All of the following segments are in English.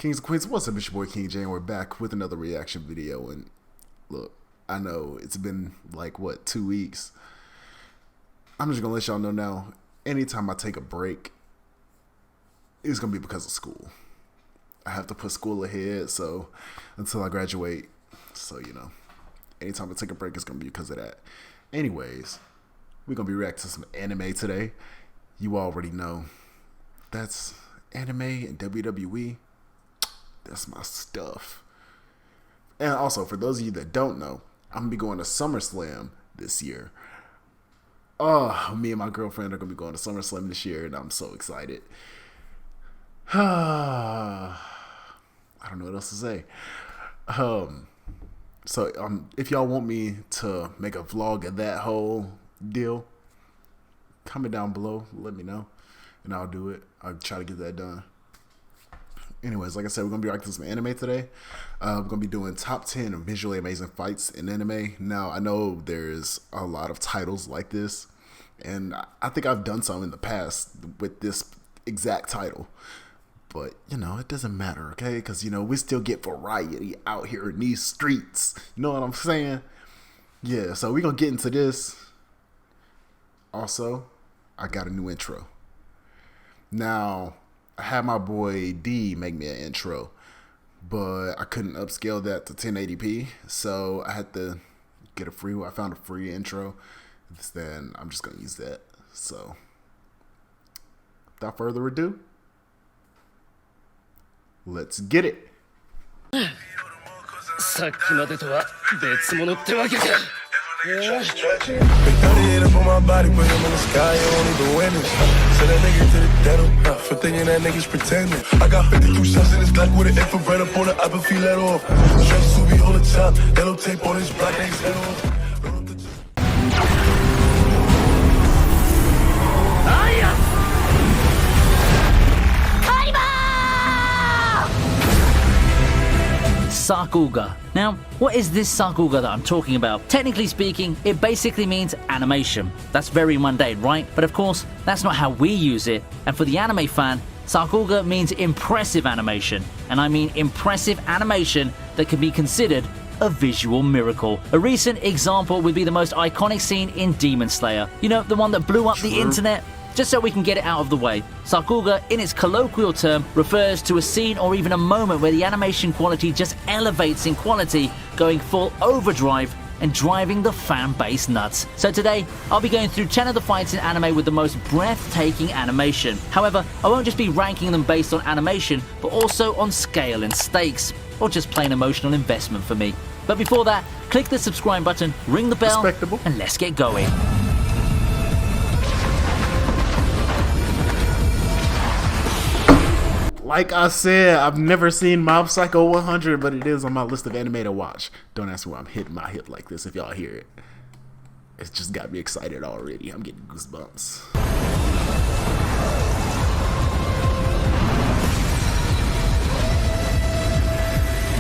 Kings and Queens, what's up? It's your boy King J, and we're back with another reaction video. And look, I know it's been like, what, 2 weeks? I'm just gonna let y'all know now, anytime I take a break, it's gonna be because of school. I have to put school ahead, so until I graduate. So, you know, anytime I take a break, it's gonna be because of that. Anyways, we're gonna be reacting to some anime today. You already know that's anime and WWE. That's my stuff. And also, for those of you that don't know, I'm gonna be going to SummerSlam this year. Oh, me and my girlfriend are gonna be going to SummerSlam this year, and I'm so excited. I don't know what else to say. If y'all want me to make a vlog of that whole deal, comment down below, let me know, and I'll do it. I'll try to get that done. Anyways, like I said, we're going to be reacting to some anime today. We're going to be doing top 10 visually amazing fights in anime. Now, I know there's a lot of titles like this, and I think I've done some in the past with this exact title. But, you know, it doesn't matter, okay? Because, you know, we still get variety out here in these streets. You know what I'm saying? Yeah, so we're going to get into this. Also, I got a new intro. Now, I had my boy D make me an intro, but I couldn't upscale that to 1080p, so I had to get I found a free intro. Then I'm just going to use that. So, without further ado, let's get it. さっきまでとは別物ってわけか。Big 38 up on my body, put him in the sky, you don't even win it. Send that nigga to the dental, for thinking that nigga's pretending. I got 52 shots in his Glock with an infrared up on it, I been feel that off. Straight Subi on the top, yellow tape on his black nigga's head off. Sakuga. Now, what is this Sakuga that I'm talking about? Technically speaking, it basically means animation. That's very mundane, right? But of course, that's not how we use it. And for the anime fan, Sakuga means impressive animation. And I mean impressive animation that can be considered a visual miracle. A recent example would be the most iconic scene in Demon Slayer. You know, the one that blew up the internet? Just so we can get it out of the way, Sakuga, in its colloquial term, refers to a scene or even a moment where the animation quality just elevates in quality, going full overdrive and driving the fan base nuts. So today, I'll be going through 10 of the fights in anime with the most breathtaking animation. However, I won't just be ranking them based on animation, but also on scale and stakes, or just plain emotional investment for me. But before that, click the subscribe button, ring the bell, and let's get going. Like I said, I've never seen Mob Psycho 100, but it is on my list of anime to watch. Don't ask me why I'm hitting my hip like this if y'all hear it. It's just got me excited already. I'm getting goosebumps.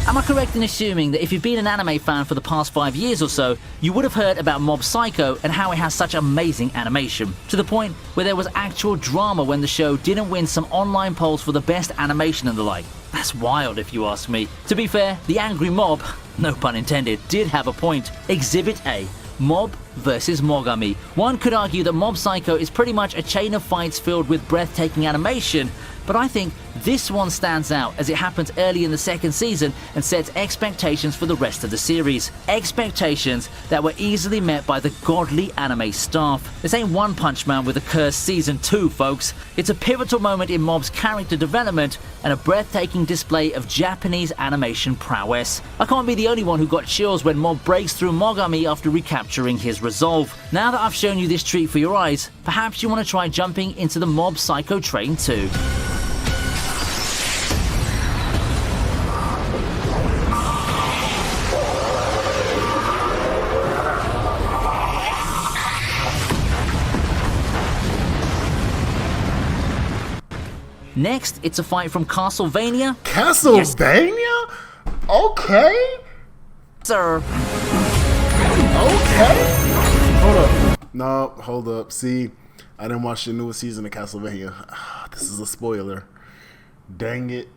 Am I correct in assuming that if you've been an anime fan for the past 5 years or so, you would have heard about Mob Psycho and how it has such amazing animation, to the point where there was actual drama when the show didn't win some online polls for the best animation and the like? That's wild if you ask me. To be fair, the angry mob, no pun intended, did have a point. Exhibit A. Mob versus Mogami. One could argue that Mob Psycho is pretty much a chain of fights filled with breathtaking animation, but I think this one stands out as it happens early in the second season and sets expectations for the rest of the series. Expectations that were easily met by the godly anime staff. This ain't One Punch Man with a cursed season 2, folks. It's a pivotal moment in Mob's character development and a breathtaking display of Japanese animation prowess. I can't be the only one who got chills when Mob breaks through Mogami after recapturing his resolve. Now that I've shown you this treat for your eyes, perhaps you want to try jumping into the Mob Psycho train too. Next, it's a fight from Castlevania. Castlevania? Yes. Okay. Sir. Okay. Hold up. No, hold up. See, I didn't watch the newest season of Castlevania. This is a spoiler. Dang it.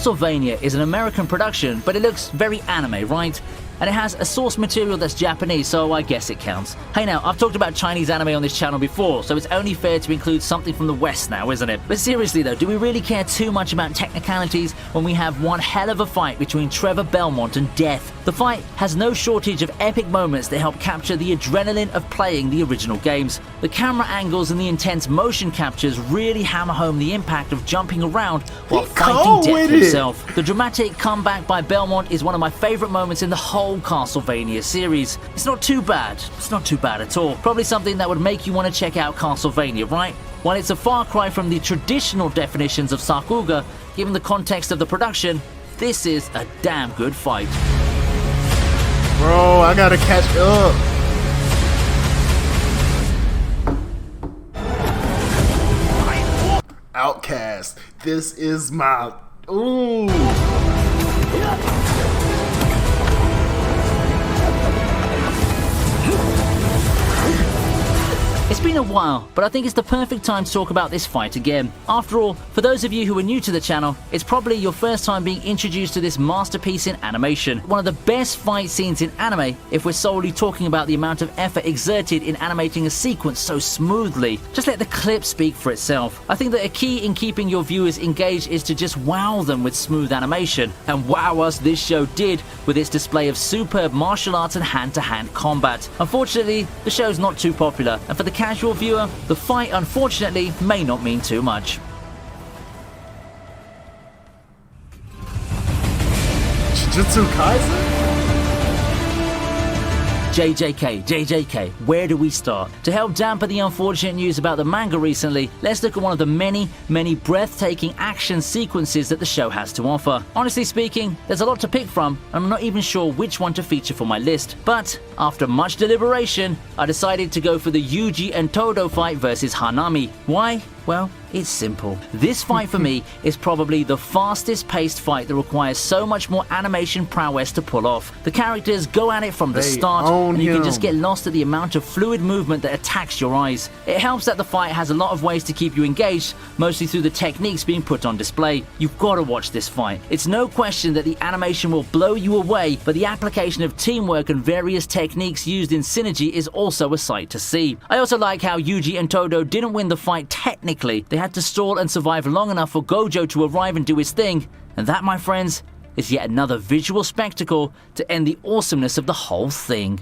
Castlevania is an American production, but it looks very anime, right? And it has a source material that's Japanese, so I guess it counts. Hey now, I've talked about Chinese anime on this channel before, so it's only fair to include something from the West now, isn't it? But seriously though, do we really care too much about technicalities when we have one hell of a fight between Trevor Belmont and Death? The fight has no shortage of epic moments that help capture the adrenaline of playing the original games. The camera angles and the intense motion captures really hammer home the impact of jumping around while fighting Death himself. The dramatic comeback by Belmont is one of my favorite moments in the whole Castlevania series. It's not too bad. It's not too bad at all. Probably something that would make you want to check out Castlevania, right? While it's a far cry from the traditional definitions of Sakuga, given the context of the production, this is a damn good fight. Bro, I gotta catch up. Outcast. This is my... Ooh. It's been a while, but I think it's the perfect time to talk about this fight again. After all, for those of you who are new to the channel, it's probably your first time being introduced to this masterpiece in animation. One of the best fight scenes in anime, if we're solely talking about the amount of effort exerted in animating a sequence so smoothly. Just let the clip speak for itself. I think that a key in keeping your viewers engaged is to just wow them with smooth animation. And wow us this show did with its display of superb martial arts and hand-to-hand combat. Unfortunately, the show's not too popular, and for the casual viewer, the fight unfortunately may not mean too much. Jujutsu Kaisen? JJK, where do we start? To help dampen the unfortunate news about the manga recently, let's look at one of the many breathtaking action sequences that the show has to offer. Honestly speaking, there's a lot to pick from, and I'm not even sure which one to feature for my list. But after much deliberation, I decided to go for the Yuji and Todo fight versus Hanami. Why? Well, it's simple. This fight for me is probably the fastest paced fight that requires so much more animation prowess to pull off. The characters go at it from the start, and you can just get lost at the amount of fluid movement that attacks your eyes. It helps that the fight has a lot of ways to keep you engaged, mostly through the techniques being put on display. You've got to watch this fight. It's no question that the animation will blow you away, but the application of teamwork and various techniques used in synergy is also a sight to see. I also like how Yuji and Todo didn't win the fight technically. They had to stall and survive long enough for Gojo to arrive and do his thing, and that, my friends, is yet another visual spectacle to end the awesomeness of the whole thing.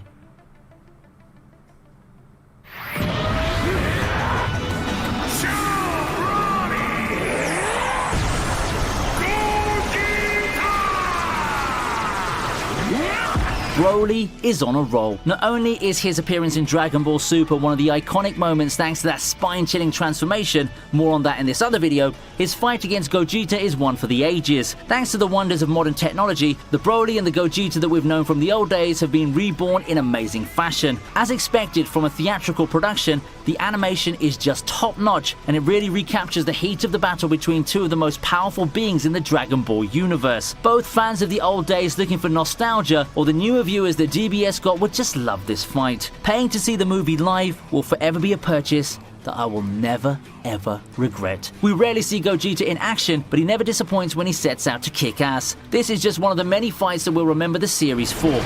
Broly is on a roll. Not only is his appearance in Dragon Ball Super one of the iconic moments thanks to that spine-chilling transformation, more on that in this other video, his fight against Gogeta is one for the ages. Thanks to the wonders of modern technology, the Broly and the Gogeta that we've known from the old days have been reborn in amazing fashion. As expected from a theatrical production, the animation is just top-notch, and it really recaptures the heat of the battle between two of the most powerful beings in the Dragon Ball universe. Both fans of the old days looking for nostalgia, or the newer viewers that DBS got, would just love this fight. Paying to see the movie live will forever be a purchase that I will never ever regret. We rarely see Gogeta in action, but he never disappoints when he sets out to kick ass. This is just one of the many fights that we'll remember the series for.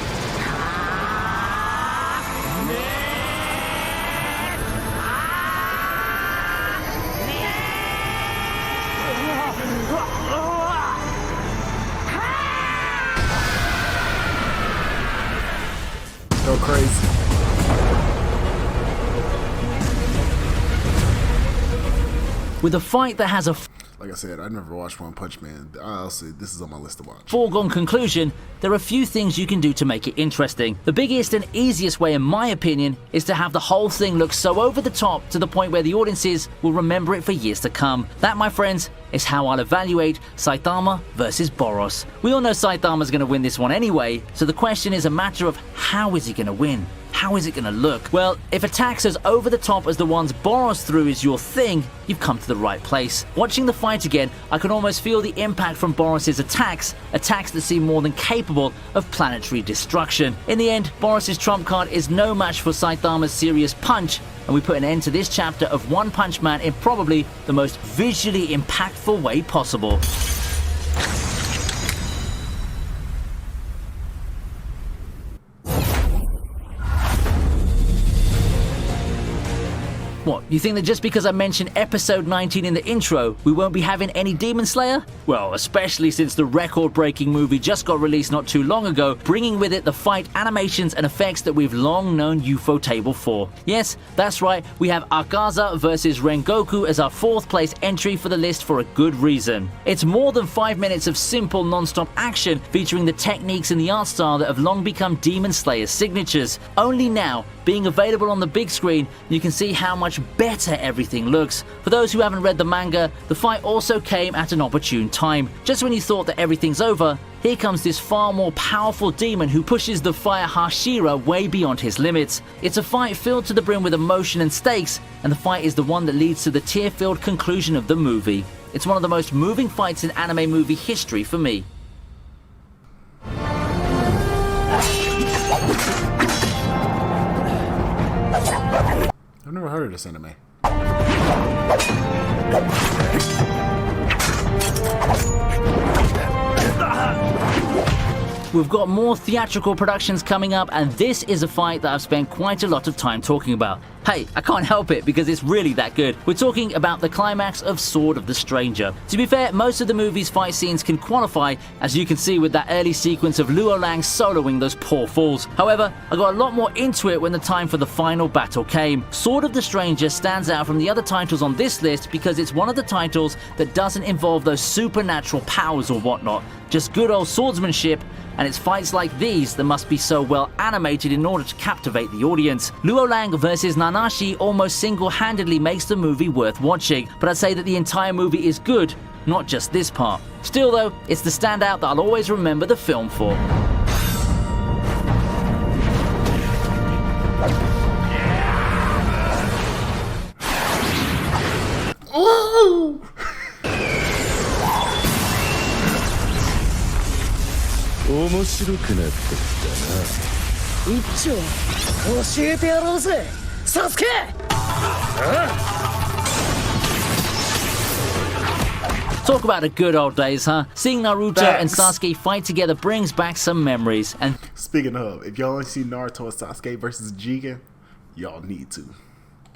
Go crazy. With a fight that has a Like I said, I never watched One Punch Man. I'll say this is on my list to watch. foregone conclusion, there are a few things you can do to make it interesting. The biggest and easiest way, in my opinion, is to have the whole thing look so over the top to the point where the audiences will remember it for years to come. That, my friends, is how I'll evaluate Saitama versus Boros. We all know Saitama's going to win this one anyway, so the question is a matter of how is he going to win? How is it going to look? Well, if attacks as over the top as the ones Boros threw is your thing, you've come to the right place. Watching the fight again, I can almost feel the impact from Boros' attacks that seem more than capable of planetary destruction. In the end, Boros' trump card is no match for Saitama's serious punch, and we put an end to this chapter of One Punch Man in probably the most visually impactful way possible. What, you think that just because I mentioned episode 19 in the intro, we won't be having any Demon Slayer? Well, especially since the record-breaking movie just got released not too long ago, bringing with it the fight, animations, and effects that we've long known Ufotable for. Yes, that's right, we have Akaza vs Rengoku as our 4th place entry for the list for a good reason. It's more than 5 minutes of simple non-stop action featuring the techniques and the art style that have long become Demon Slayer's signatures. Only now, being available on the big screen, you can see how much better everything looks. For those who haven't read the manga, the fight also came at an opportune time. Just when you thought that everything's over, here comes this far more powerful demon who pushes the fire Hashira way beyond his limits. It's a fight filled to the brim with emotion and stakes, and the fight is the one that leads to the tear-filled conclusion of the movie. It's one of the most moving fights in anime movie history for me. I've never heard of this anime. We've got more theatrical productions coming up, and this is a fight that I've spent quite a lot of time talking about. Hey, I can't help it because it's really that good. We're talking about the climax of Sword of the Stranger. To be fair, most of the movie's fight scenes can qualify, as you can see with that early sequence of Luo Lang soloing those poor falls. However, I got a lot more into it when the time for the final battle came. Sword of the Stranger stands out from the other titles on this list because it's one of the titles that doesn't involve those supernatural powers or whatnot, just good old swordsmanship, and it's fights like these that must be so well animated in order to captivate the audience. Luo Lang versus Nanashi almost single-handedly makes the movie worth watching, but I'd say that the entire movie is good, not just this part. Still though, it's the standout that I'll always remember the film for. Ooh! 面白くなってきたな。一丁教えてやろうぜサスケ。Talk about the good old days, huh? Seeing Naruto and Facts. Sasuke fight together brings back some memories, and Speaking of, if y'all only see Naruto and Sasuke versus Jigen, y'all need to.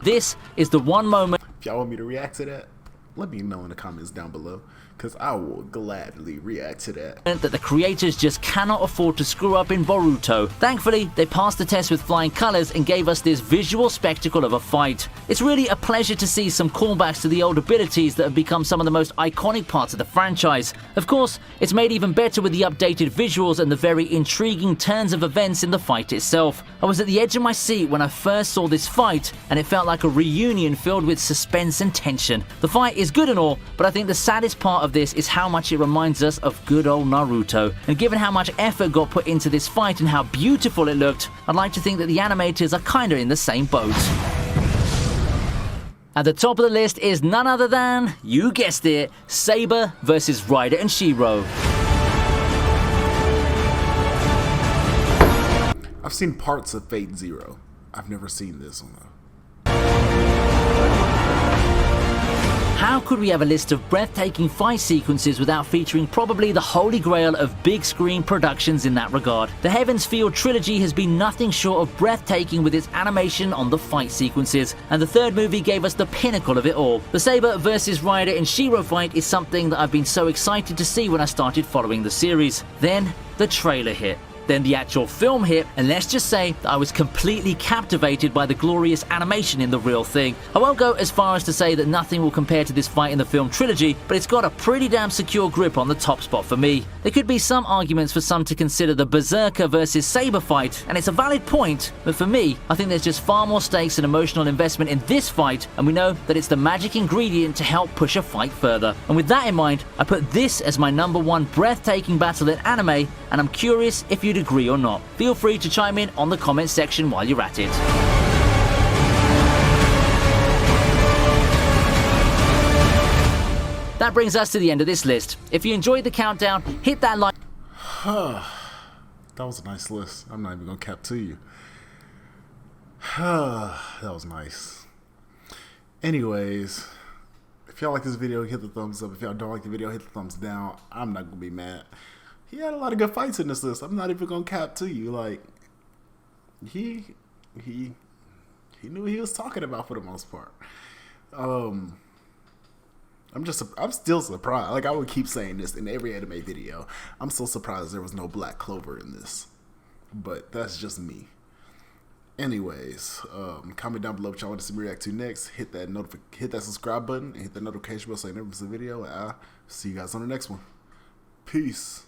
this is the one moment If y'all want me to react to that, let me know in the comments down below, because I will gladly react to that. that the creators just cannot afford to screw up in Boruto. Thankfully, they passed the test with flying colors and gave us this visual spectacle of a fight. It's really a pleasure to see some callbacks to the old abilities that have become some of the most iconic parts of the franchise. Of course, it's made even better with the updated visuals and the very intriguing turns of events in the fight itself. I was at the edge of my seat when I first saw this fight, and it felt like a reunion filled with suspense and tension. The fight is good and all, but I think the saddest part of this is how much it reminds us of good old Naruto. And given how much effort got put into this fight and how beautiful it looked, I'd like to think that the animators are kinda in the same boat. At the top of the list is none other than, you guessed it, Saber versus Ryder and Shiro. I've seen parts of Fate Zero. I've never seen this one though. How could we have a list of breathtaking fight sequences without featuring probably the holy grail of big screen productions in that regard? The Heaven's Feel trilogy has been nothing short of breathtaking with its animation on the fight sequences, and the third movie gave us the pinnacle of it all. The Saber versus Ryder and Shiro fight is something that I've been so excited to see when I started following the series. Then, the trailer hit. Then the actual film hit, and let's just say that I was completely captivated by the glorious animation in the real thing. I won't go as far as to say that nothing will compare to this fight in the film trilogy, but it's got a pretty damn secure grip on the top spot for me. There could be some arguments for some to consider the Berserker versus Saber fight, and it's a valid point, but for me, I think there's just far more stakes and emotional investment in this fight, and we know that it's the magic ingredient to help push a fight further. And with that in mind, I put this as my number one breathtaking battle in anime, and I'm curious if you'd agree or not. Feel free to chime in on the comment section while you're at it. That brings us to the end of this list. If you enjoyed the countdown, hit that like. That was a nice list. I'm not even gonna cap to you. That was nice. Anyways, if y'all like this video, hit the thumbs up. If y'all don't like the video, hit the thumbs down. I'm not gonna be mad. He had a lot of good fights in this list. I'm not even gonna cap to you. Like he He knew what he was talking about for the most part. I'm still surprised. Like, I would keep saying this in every anime video. I'm so surprised there was no Black Clover in this. But that's just me. Anyways, comment down below what y'all want to see me react to next. Hit that subscribe button and hit that notification bell so you never miss a video. And I'll see you guys on the next one. Peace.